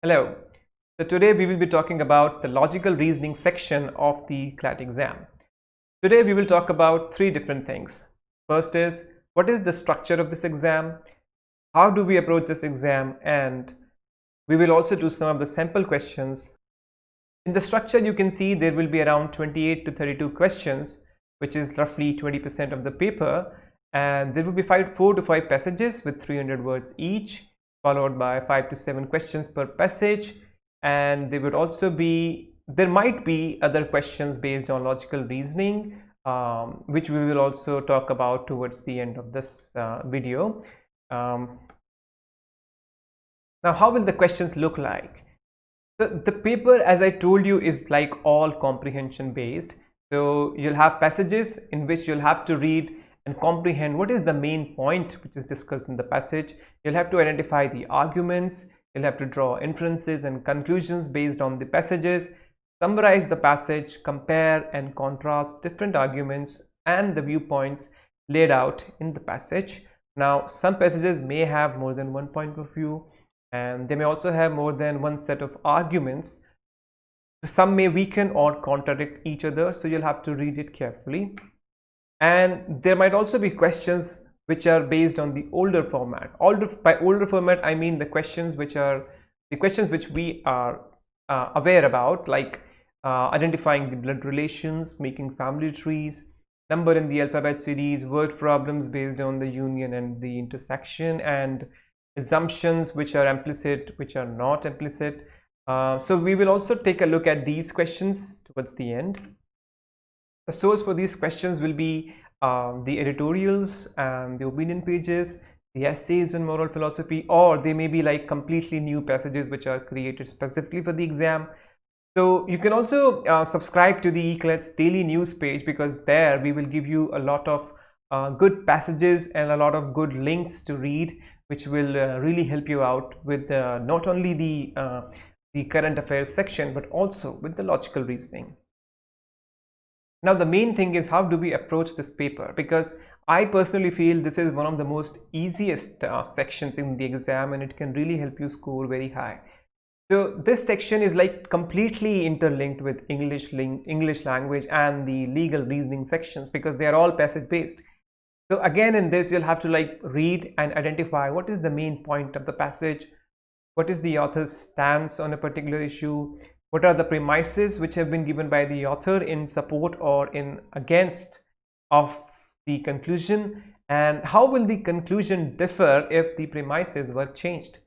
Hello. So today we will be talking about the logical reasoning section of the CLAT exam. Today we will talk about three different things. First is, what is the structure of this exam? How do we approach this exam? And we will also do some of the sample questions. In the structure, you can see there will be around 28 to 32 questions, which is roughly 20% of the paper. And there will be 4 to 5 passages with 300 words each, followed by 5 to 7 questions per passage. And there might be other questions based on logical reasoning, which we will also talk about towards the end of this video. Now, how will the questions look like? So the paper, as I told you, is like all comprehension based. So you'll have passages in which you'll have to read and comprehend what is the main point which is discussed in the passage. You'll have to identify the arguments, you'll have to draw inferences and conclusions based on the passages, summarize the passage, compare and contrast different arguments and the viewpoints laid out in the passage. Now, some passages may have more than one point of view, and they may also have more than one set of arguments. Some may weaken or contradict each other, so you'll have to read it carefully. And there might also be questions which are based on the older format. By older format, I mean the questions which we are aware about, like identifying the blood relations, making family trees, number in the alphabet series, word problems based on the union and the intersection, and assumptions which are implicit, which are not implicit. So we will also take a look at these questions towards the end. The source for these questions will be the editorials and the opinion pages, the essays in moral philosophy, or they may be like completely new passages which are created specifically for the exam. So you can also subscribe to the e-CLAT's daily news page, because there we will give you a lot of good passages and a lot of good links to read, which will really help you out with not only the current affairs section, but also with the logical reasoning. Now, the main thing is, how do we approach this paper? Because I personally feel this is one of the most easiest sections in the exam, and it can really help you score very high. So this section is like completely interlinked with English language and the legal reasoning sections, because they are all passage based. So again, in this you'll have to like read and identify what is the main point of the passage, what is the author's stance on a particular issue, what are the premises which have been given by the author in support or in against of the conclusion, and how will the conclusion differ if the premises were changed.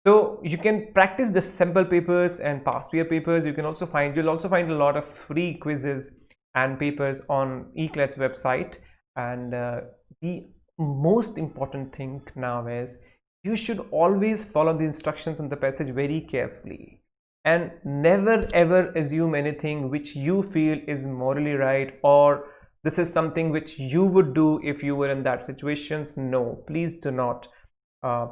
So you can practice the sample papers and past year papers. You'll also find a lot of free quizzes and papers on e-CLAT's website. And the most important thing now is, you should always follow the instructions on the passage very carefully, and never ever assume anything which you feel is morally right, or this is something which you would do if you were in that situations. No, please do not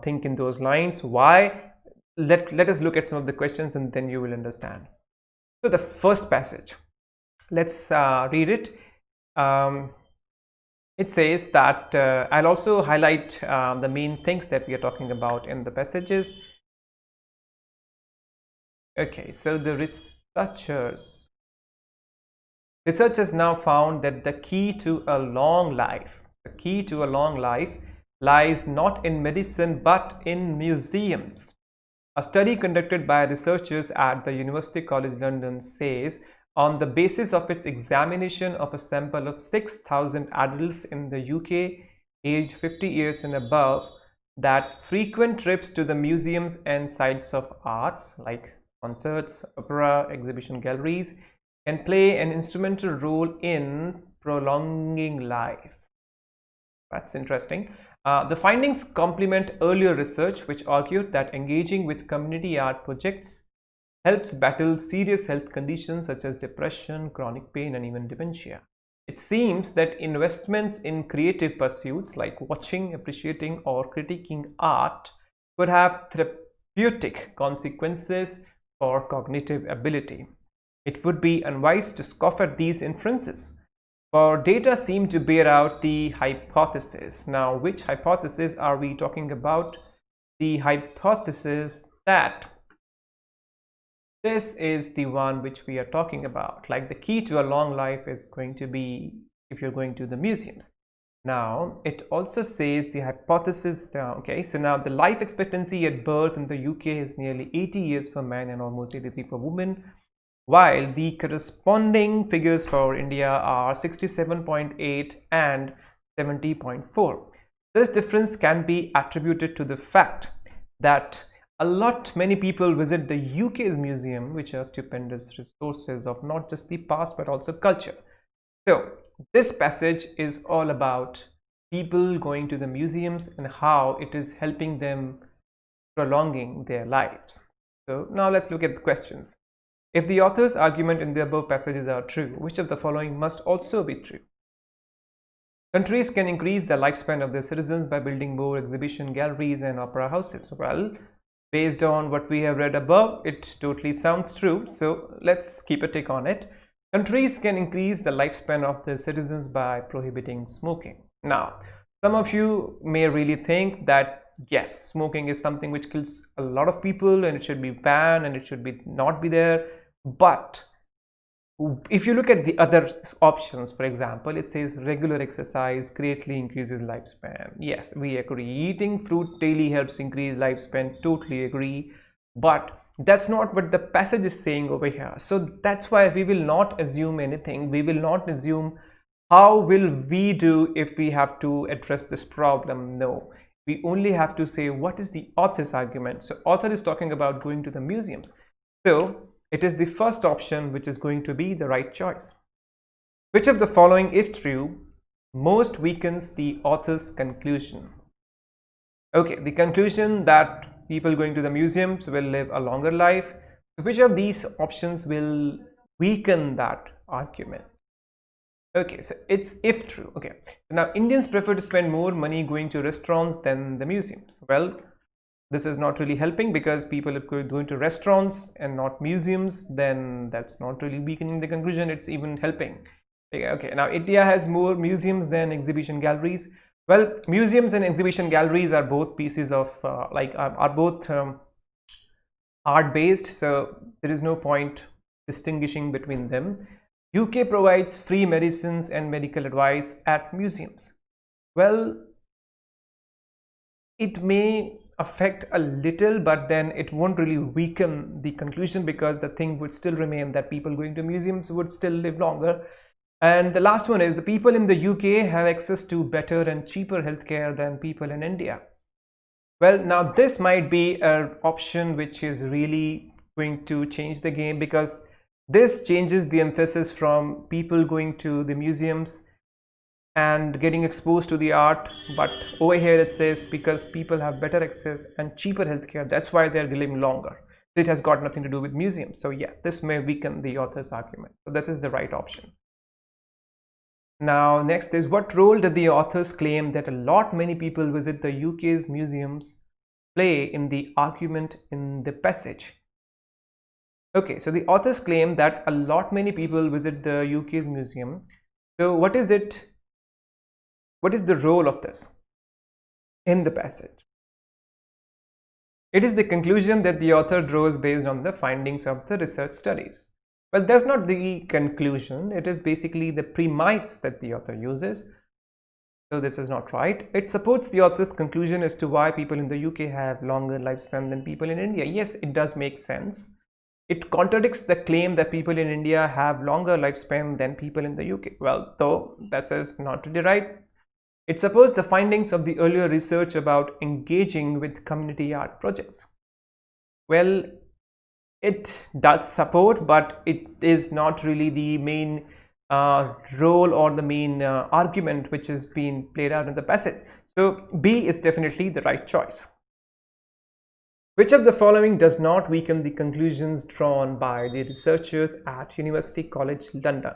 think in those lines. Why? Let us look at some of the questions and then you will understand. So the first passage, let's read it. It says that I'll also highlight the main things that we are talking about in the passages. Okay, so the researchers now found that the key to a long life lies not in medicine but in museums. A study conducted by researchers at the University College London says, on the basis of its examination of a sample of 6,000 adults in the UK aged 50 years and above, that frequent trips to the museums and sites of arts like concerts, opera, exhibition galleries can play an instrumental role in prolonging life. That's interesting. The findings complement earlier research which argued that engaging with community art projects helps battle serious health conditions such as depression, chronic pain, and even dementia. It seems that investments in creative pursuits like watching, appreciating, or critiquing art could have therapeutic consequences for cognitive ability. It would be unwise to scoff at these inferences, for data seem to bear out the hypothesis. Now, which hypothesis are we talking about? The hypothesis that this is the one which we are talking about. Like the key to a long life is going to be if you're going to the museums. Now it also says the hypothesis. Okay, so now the life expectancy at birth in the UK is nearly 80 years for men and almost 83 for women, while the corresponding figures for India are 67.8 and 70.4. This difference can be attributed to the fact that many people visit the UK's museum, which are stupendous resources of not just the past but also culture. So this passage is all about people going to the museums and how it is helping them prolonging their lives. So now let's look at the questions. If the author's argument in the above passages are true, which of the following must also be true? Countries can increase the lifespan of their citizens by building more exhibition galleries and opera houses. Well, based on what we have read above, it totally sounds true. So let's keep a tick on it. Countries can increase the lifespan of their citizens by prohibiting smoking. Now, some of you may really think that yes, smoking is something which kills a lot of people and it should be banned and it should be not be there. But if you look at the other options, for example, it says regular exercise greatly increases lifespan. Yes, we agree. Eating fruit daily helps increase lifespan. Totally agree. But that's not what the passage is saying over here. So that's why we will not assume anything. We will not assume how will we do if we have to address this problem. No, we only have to say what is the author's argument. So author is talking about going to the museums. So it is the first option which is going to be the right choice. Which of the following, if true, most weakens the author's conclusion? Okay, the conclusion that people going to the museums will live a longer life. So which of these options will weaken that argument? Okay, so it's if true. Okay, so now Indians prefer to spend more money going to restaurants than the museums. Well, this is not really helping because people are going to restaurants and not museums. Then that's not really weakening the conclusion. It's even helping. Okay, now India has more museums than exhibition galleries. Well, museums and exhibition galleries are both pieces of are both art based. So there is no point distinguishing between them. UK provides free medicines and medical advice at museums. Well, it may affect a little, but then it won't really weaken the conclusion because the thing would still remain that people going to museums would still live longer. And the last one is the people in the UK have access to better and cheaper healthcare than people in India. Well, now this might be an option which is really going to change the game because this changes the emphasis from people going to the museums and getting exposed to the art, but over here it says because people have better access and cheaper healthcare, that's why they're living longer. It has got nothing to do with museums. So yeah, this may weaken the author's argument. So this is the right option. Now next is, what role did the authors claim that many people visit the UK's museums play in the argument in the passage? Okay, so the authors claim that many people visit the UK's museum. So what is it? What is the role of this in the passage? It is the conclusion that the author draws based on the findings of the research studies. Well, that's not the conclusion. It is basically the premise that the author uses. So this is not right. It supports the author's conclusion as to why people in the UK have longer lifespan than people in India. Yes, it does make sense. It contradicts the claim that people in India have longer lifespan than people in the UK. Well, though that is not really right. It supports the findings of the earlier research about engaging with community art projects. Well, it does support, but it is not really the main role or the main argument which is being played out in the passage. So B is definitely the right choice. Which of the following does not weaken the conclusions drawn by the researchers at University College London?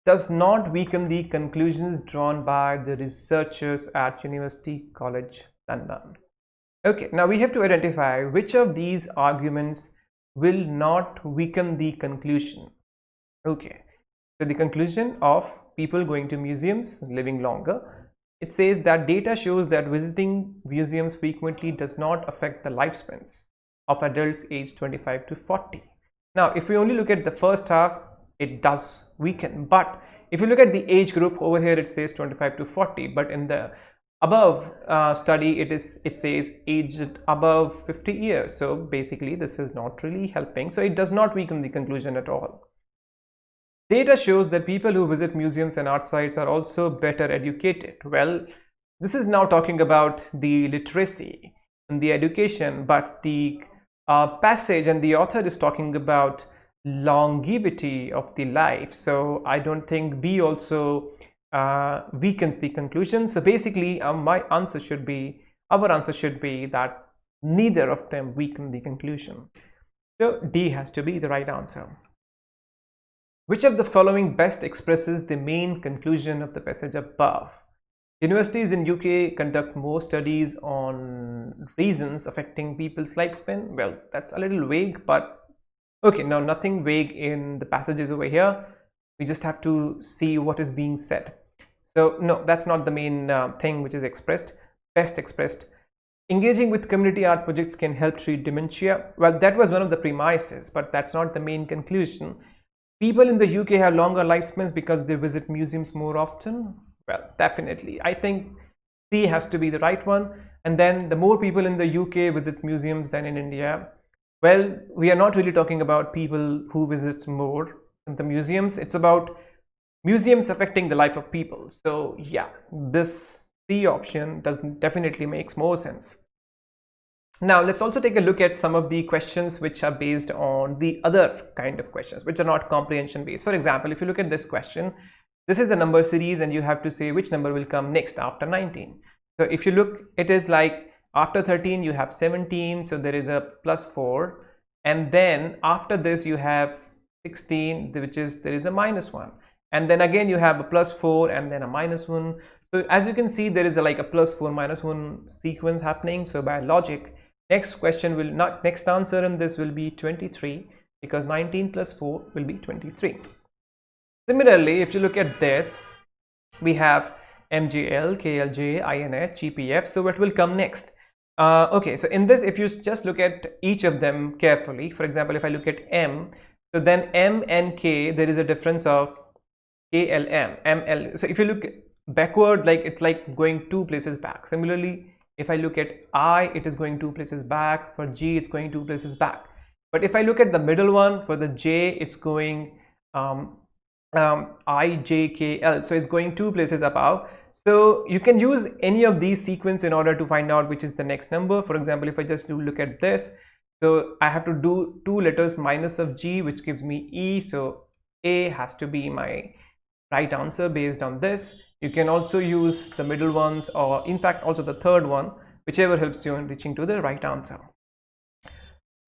Does not weaken the conclusions drawn by the researchers at University College London. Okay, now we have to identify which of these arguments will not weaken the conclusion. Okay, so the conclusion of people going to museums living longer, it says that data shows that visiting museums frequently does not affect the lifespans. of adults aged 25 to 40. Now, if we only look at the first half, it does weaken. But if you look at the age group over here, it says 25 to 40. But in the above study, it says aged above 50 years. So basically, this is not really helping. So it does not weaken the conclusion at all. Data shows that people who visit museums and art sites are also better educated. Well, this is now talking about the literacy and the education, but the passage and the author is talking about longevity of the life. So I don't think B also weakens the conclusion. So basically, our answer should be that neither of them weaken the conclusion. So D has to be the right answer. Which of the following best expresses the main conclusion of the passage above? Universities in UK conduct more studies on reasons affecting people's lifespan. Well, that's a little vague, but okay, now nothing vague in the passages over here. We just have to see what is being said. So no, that's not the main thing which is expressed, best expressed. Engaging with community art projects can help treat dementia. Well, that was one of the premises, but that's not the main conclusion. People in the UK have longer lifespans because they visit museums more often. Well, definitely. I think C has to be the right one. And then the more people in the UK visit museums than in India. Well, we are not really talking about people who visit more in the museums. It's about museums affecting the life of people. So yeah, this C option definitely makes more sense. Now let's also take a look at some of the questions which are based on the other kind of questions, which are not comprehension based. For example, if you look at this question, this is a number series and you have to say which number will come next after 19. So if you look, it is like after 13 you have 17, so there is a +4, and then after this you have 16, which is there is a -1, and then again you have a +4 and then a -1. So as you can see, there is like a +4 -1 sequence happening. So by logic, next answer in this will be 23, because 19 + 4 will be 23. Similarly, if you look at this, we have MGL, KLJ, INH, GPF. So what will come next? Okay, so in this, if you just look at each of them carefully, for example, if I look at M, so then M and K, there is a difference of KLM, ML. So if you look backward, like it's like going 2 places back. Similarly, if I look at I, it is going 2 places back. For G, it's going 2 places back. But if I look at the middle one, for the J, it's going IJKL, so it's going 2 places above. So you can use any of these sequence in order to find out which is the next number. For example, if I just look at this, so I have to do 2 letters minus of G, which gives me E. So A has to be my right answer based on this. You can also use the middle ones, or in fact also the third one, whichever helps you in reaching to the right answer.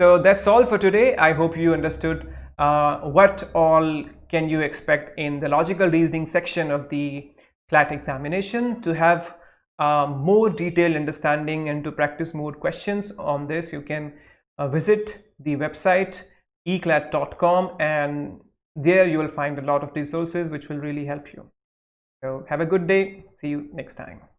So that's all for today. I hope you understood what all can you expect in the logical reasoning section of the CLAT examination. To have more detailed understanding and to practice more questions on this, you can visit the website eclat.com, and there you will find a lot of resources which will really help you. So have a good day. See you next time.